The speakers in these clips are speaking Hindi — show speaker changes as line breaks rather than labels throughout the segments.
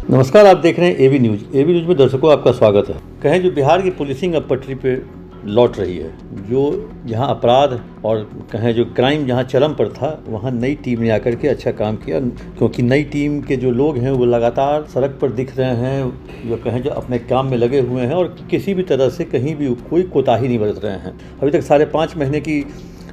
नमस्कार, आप देख रहे हैं एबी न्यूज़। एबी न्यूज़ में दर्शकों आपका स्वागत है। कहें जो बिहार की पुलिसिंग अब पटरी पे लौट रही है, जो जहां अपराध और कहें जो क्राइम जहां चरम पर था, वहां नई टीम ने आकर के अच्छा काम किया। क्योंकि नई टीम के जो लोग हैं वो लगातार सड़क पर दिख रहे हैं, जो कहें जो अपने काम में लगे हुए हैं और किसी भी तरह से कहीं भी कोई कोताही नहीं बरत रहे हैं। अभी तक 5.5 महीने की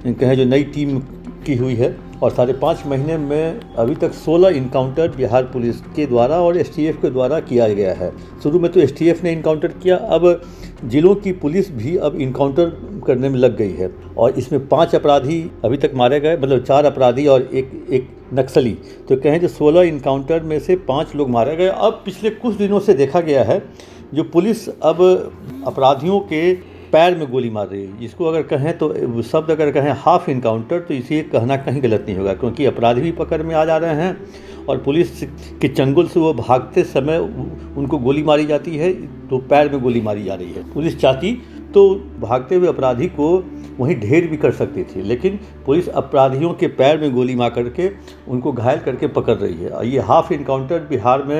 कहें जो नई टीम की हुई है और 5.5 महीने में अभी तक 16 इनकाउंटर बिहार पुलिस के द्वारा और एसटीएफ के द्वारा किया गया है। शुरू में तो एसटीएफ ने इनकाउंटर किया, अब जिलों की पुलिस भी अब इनकाउंटर करने में लग गई है और इसमें 5 अपराधी अभी तक मारे गए, मतलब 4 अपराधी और एक नक्सली। तो कहें जो 16 इनकाउंटर में से 5 लोग मारे गए। अब पिछले कुछ दिनों से देखा गया है जो पुलिस अब अपराधियों के पैर में गोली मार रही है, जिसको अगर कहें तो शब्द अगर कहें हाफ इनकाउंटर, तो इसे कहना कहीं गलत नहीं होगा, क्योंकि अपराधी भी पकड़ में आ जा रहे हैं और पुलिस के चंगुल से वो भागते समय उनको गोली मारी जाती है, तो पैर में गोली मारी जा रही है। पुलिस चाहती तो भागते हुए अपराधी को वहीं ढेर भी कर सकती थी, लेकिन पुलिस अपराधियों के पैर में गोली मार करके उनको घायल करके पकड़ रही है। और ये हाफ इनकाउंटर बिहार में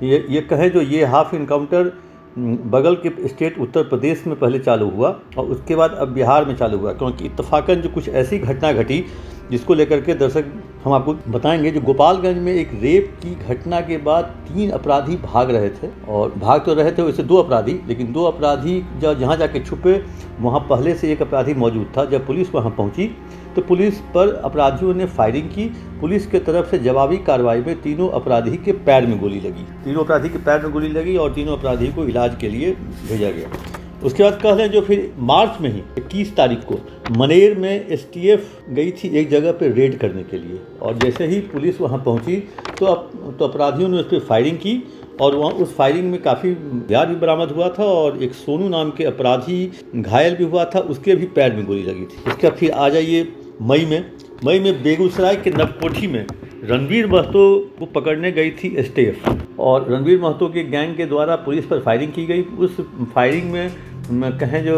ये कहें जो ये हाफ इनकाउंटर बगल के स्टेट उत्तर प्रदेश में पहले चालू हुआ और उसके बाद अब बिहार में चालू हुआ, क्योंकि इत्तफाकन जो कुछ ऐसी घटना घटी जिसको लेकर के दर्शक हम आपको बताएंगे। जो गोपालगंज में एक रेप की घटना के बाद 3 अपराधी भाग रहे थे, और भाग तो रहे थे वैसे 2 अपराधी, लेकिन 2 अपराधी जहाँ जाके छुपे वहाँ पहले से एक अपराधी मौजूद था। जब पुलिस वहाँ पहुँची तो पुलिस पर अपराधियों ने फायरिंग की। पुलिस के तरफ से जवाबी कार्रवाई में तीनों अपराधी के पैर में गोली लगी, तीनों अपराधी के पैर में गोली लगी और तीनों अपराधी को इलाज के लिए भेजा गया। उसके बाद कह लें जो फिर मार्च में ही 21 तारीख को मनेर में एसटीएफ गई थी एक जगह पे रेड करने के लिए, और जैसे ही पुलिस वहाँ पहुँची तो अपराधियों ने उस पर फायरिंग की और वहाँ उस फायरिंग में काफ़ी हथियार भी बरामद हुआ था और एक सोनू नाम के अपराधी घायल भी हुआ था, उसके भी पैर में गोली लगी थी। इसका फिर आ जाइए मई में बेगूसराय के नवकोठी में रणवीर महतो को पकड़ने गई थी एसटीएफ, और रणवीर महतो के गैंग के द्वारा पुलिस पर फायरिंग की गई। उस फायरिंग में कहें जो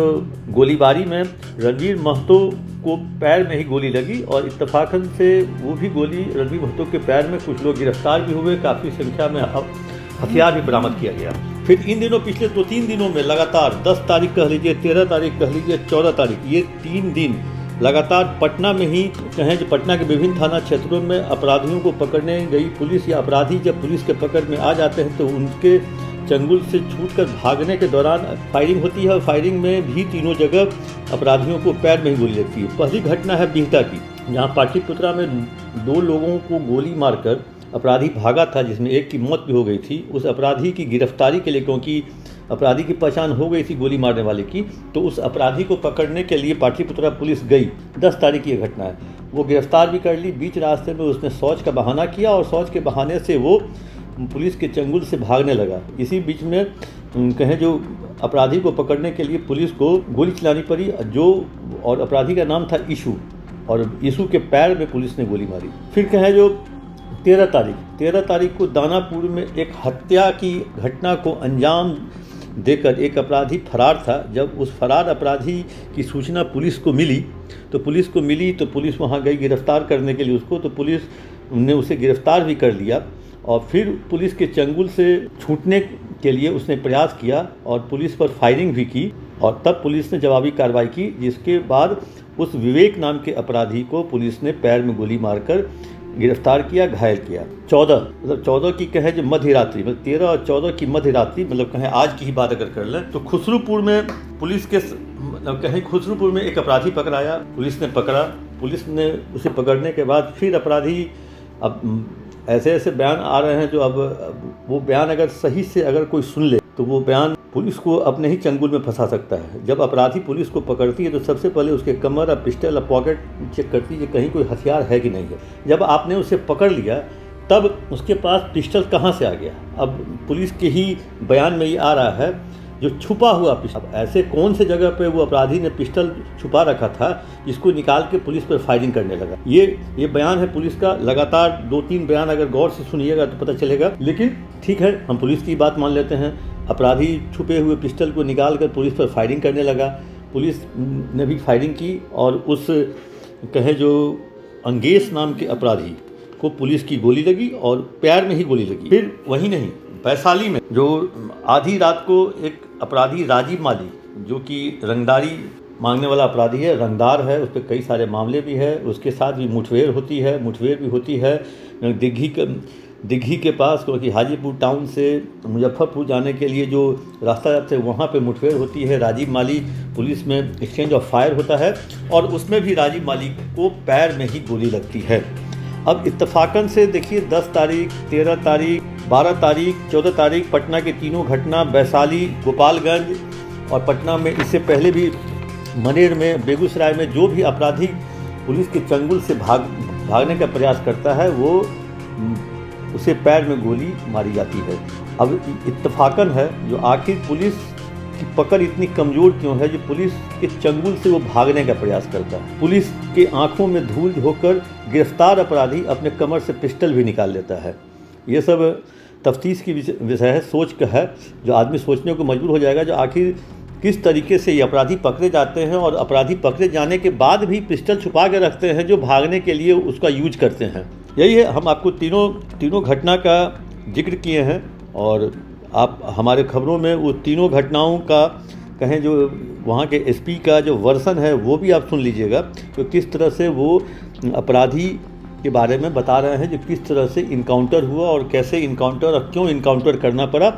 गोलीबारी में रणवीर महतो को पैर में ही गोली लगी और इत्तफाकन से वो भी गोली रणवीर महतो के पैर में। कुछ लोग गिरफ्तार भी हुए, काफ़ी संख्या में हथियार भी बरामद किया गया। फिर इन दिनों पिछले 2-3 दिनों में लगातार 10 तारीख कह लीजिए, 13 तारीख कह लीजिए, 14 तारीख, ये 3 दिन लगातार पटना में ही कहें जो पटना के विभिन्न थाना क्षेत्रों में अपराधियों को पकड़ने गई पुलिस, या अपराधी जब पुलिस के पकड़ में आ जाते हैं तो उनके चंगुल से छूटकर भागने के दौरान फायरिंग होती है और फायरिंग में भी तीनों जगह अपराधियों को पैर में ही गोली लगती है। पहली घटना है बिहटा की, जहाँ पाटलिपुत्रा में 2 लोगों को गोली मारकर अपराधी भागा था, जिसमें एक की मौत भी हो गई थी। उस अपराधी की गिरफ्तारी के लिए, क्योंकि अपराधी की पहचान हो गई थी गोली मारने वाले की, तो उस अपराधी को पकड़ने के लिए पाटलिपुत्रा पुलिस गई। 10 तारीख की घटना है। वो गिरफ्तार भी कर ली। बीच रास्ते में उसने शौच का बहाना किया और शौच के बहाने से वो पुलिस के चंगुल से भागने लगा। इसी बीच में कहें जो अपराधी को पकड़ने के लिए पुलिस को गोली चलानी पड़ी, और अपराधी का नाम था ईशू, और ईशू के पैर में पुलिस ने गोली मारी। फिर कहें जो 13 तारीख को दानापुर में एक हत्या की घटना को अंजाम देकर एक अपराधी फरार था। जब उस फरार अपराधी की सूचना पुलिस को मिली तो पुलिस वहां गई गिरफ्तार करने के लिए उसको, तो पुलिस ने उसे गिरफ्तार भी कर लिया और फिर पुलिस के चंगुल से छूटने के लिए उसने प्रयास किया और पुलिस पर फायरिंग भी की, और तब पुलिस ने जवाबी कार्रवाई की, जिसके बाद उस विवेक नाम के अपराधी को पुलिस ने पैर में गोली मारकर गिरफ्तार किया, घायल किया। 14 की कहें जो मध्य रात्रि, मतलब 13 और 14 की मध्य रात्रि, मतलब कहें आज की ही बात अगर कर लें तो खुसरूपुर में पुलिस के कहें खुसरूपुर में एक अपराधी पकड़ाया, पुलिस ने पकड़ा। पुलिस ने उसे पकड़ने के बाद फिर अपराधी, अब ऐसे बयान आ रहे हैं जो अब वो बयान अगर सही से अगर कोई सुन ले तो वो बयान पुलिस को अपने ही चंगुल में फंसा सकता है। जब अपराधी पुलिस को पकड़ती है तो सबसे पहले उसके कमर और पिस्टल और पॉकेट चेक करती है कहीं कोई हथियार है कि नहीं है। जब आपने उसे पकड़ लिया तब उसके पास पिस्टल कहाँ से आ गया? अब पुलिस के ही बयान में ये आ रहा है जो छुपा हुआ पिस्टल। अब ऐसे कौन से जगह पे वो अपराधी ने पिस्टल छुपा रखा था जिसको निकाल के पुलिस पर फायरिंग करने लगा? ये बयान है पुलिस का। लगातार 2-3 बयान अगर गौर से सुनिएगा तो पता चलेगा, लेकिन ठीक है, हम पुलिस की बात मान लेते हैं। अपराधी छुपे हुए पिस्टल को निकाल कर पुलिस पर फायरिंग करने लगा। पुलिस ने भी फायरिंग की और उस कहे जो अंगेश नाम के अपराधी को पुलिस की गोली लगी और पैर में ही गोली लगी। फिर वही नहीं, वैशाली में जो आधी रात को एक अपराधी राजीव माली, जो कि रंगदारी मांगने वाला अपराधी है, रंगदार है, उस पर कई सारे मामले भी है, उसके साथ भी मुठभेड़ भी होती है दिग्घी के पास, क्योंकि हाजीपुर टाउन से मुजफ्फरपुर जाने के लिए जो रास्ता जाते हैं वहाँ पे मुठभेड़ होती है। राजीव माली पुलिस में एक्सचेंज ऑफ फायर होता है और उसमें भी राजीव माली को पैर में ही गोली लगती है। अब इत्तफाकन से देखिए 10 तारीख, 13 तारीख, 12 तारीख, 14 तारीख पटना की तीनों घटना, वैशाली, गोपालगंज और पटना में, इससे पहले भी मनेर में, बेगूसराय में जो भी अपराधी पुलिस के चंगुल से भागने का प्रयास करता है वो उसे पैर में गोली मारी जाती है। अब इत्तफाकन है जो आखिर पुलिस की पकड़ इतनी कमज़ोर क्यों है, जो पुलिस के चंगुल से वो भागने का प्रयास करता है। पुलिस के आंखों में धूल होकर गिरफ्तार अपराधी अपने कमर से पिस्टल भी निकाल लेता है। ये सब तफ्तीश की विषय है, सोच का है, जो आदमी सोचने को मजबूर हो जाएगा, जो आखिर किस तरीके से ये अपराधी पकड़े जाते हैं और अपराधी पकड़े जाने के बाद भी पिस्टल छुपा के रखते हैं जो भागने के लिए उसका यूज करते हैं। यही है, हम आपको तीनों घटना का जिक्र किए हैं और आप हमारे खबरों में वो तीनों घटनाओं का कहें जो वहाँ के एसपी का जो वर्सन है वो भी आप सुन लीजिएगा, तो किस तरह से वो अपराधी के बारे में बता रहे हैं, जो किस तरह से इनकाउंटर हुआ और कैसे इनकाउंटर और क्यों इनकाउंटर करना पड़ा,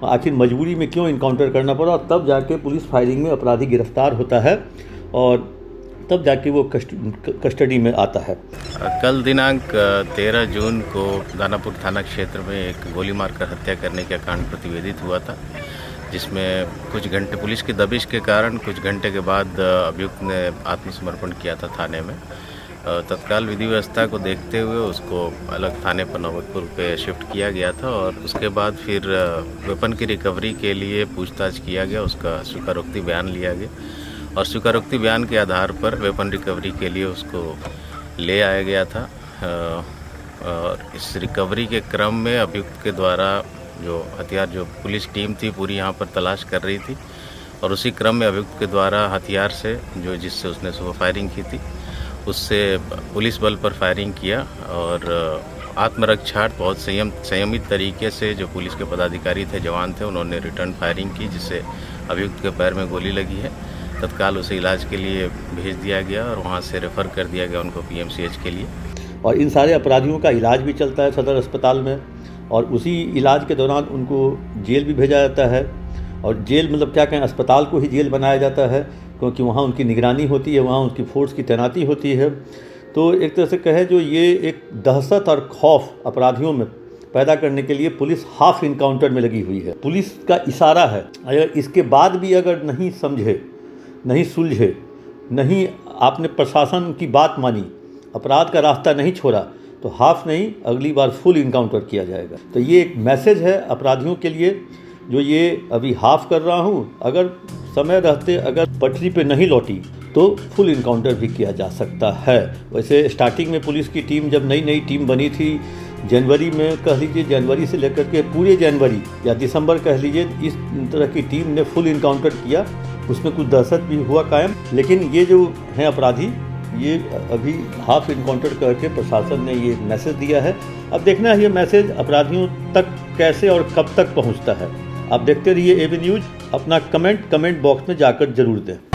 आखिर मजबूरी में क्यों इनकाउंटर करना पड़ा, और तब जाके पुलिस फायरिंग में अपराधी गिरफ्तार होता है और तब जाके वो कस्टडी में आता है।
कल दिनांक 13 जून को दानापुर थाना क्षेत्र में एक गोली मारकर हत्या करने का कांड प्रतिवेदित हुआ था, जिसमें कुछ घंटे पुलिस की दबिश के कारण कुछ घंटे के बाद अभियुक्त ने आत्मसमर्पण किया था थाने में। तत्काल विधि व्यवस्था को देखते हुए उसको अलग थाने पर नौबतपुर पे शिफ्ट किया गया था और उसके बाद फिर वेपन की रिकवरी के लिए पूछताछ किया गया, उसका स्वीकारोक्ति बयान लिया गया और स्वीकारोक्ति बयान के आधार पर वेपन रिकवरी के लिए उसको ले आया गया था। और इस रिकवरी के क्रम में अभियुक्त के द्वारा जो हथियार, जो पुलिस टीम थी पूरी यहाँ पर तलाश कर रही थी और उसी क्रम में अभियुक्त के द्वारा हथियार से जिससे उसने सुबह फायरिंग की थी उससे पुलिस बल पर फायरिंग किया और आत्मरक्षार्थ बहुत संयमित तरीके से जो पुलिस के पदाधिकारी थे, जवान थे, उन्होंने रिटर्न फायरिंग की, जिससे अभियुक्त के पैर में गोली लगी है। तत्काल उसे इलाज के लिए भेज दिया गया और वहाँ से रेफ़र कर दिया गया उनको पीएमसीएच के लिए।
और इन सारे अपराधियों का इलाज भी चलता है सदर अस्पताल में और उसी इलाज के दौरान उनको जेल भी भेजा जाता है। और जेल मतलब क्या कहें, अस्पताल को ही जेल बनाया जाता है, क्योंकि वहाँ उनकी निगरानी होती है, वहाँ उनकी फोर्स की तैनाती होती है। तो एक तरह से कहें जो ये एक दहशत और खौफ अपराधियों में पैदा करने के लिए पुलिस हाफ इनकाउंटर में लगी हुई है। पुलिस का इशारा है, अगर इसके बाद भी अगर नहीं समझे, नहीं सुलझे, नहीं आपने प्रशासन की बात मानी, अपराध का रास्ता नहीं छोड़ा, तो हाफ नहीं अगली बार फुल इनकाउंटर किया जाएगा। तो ये एक मैसेज है अपराधियों के लिए, जो ये अभी हाफ कर रहा हूँ, अगर समय रहते अगर पटरी पे नहीं लौटी तो फुल इनकाउंटर भी किया जा सकता है। वैसे स्टार्टिंग में पुलिस की टीम जब नई टीम बनी थी, जनवरी में कह लीजिए, जनवरी से लेकर के पूरे जनवरी या दिसंबर कह लीजिए, इस तरह की टीम ने फुल इनकाउंटर किया, उसमें कुछ दहशत भी हुआ कायम। लेकिन ये जो हैं अपराधी, ये अभी हाफ इनकाउंटर करके प्रशासन ने ये मैसेज दिया है। अब देखना है ये मैसेज अपराधियों तक कैसे और कब तक पहुंचता है। आप देखते रहिए एबी न्यूज़। अपना कमेंट बॉक्स में जाकर जरूर दें।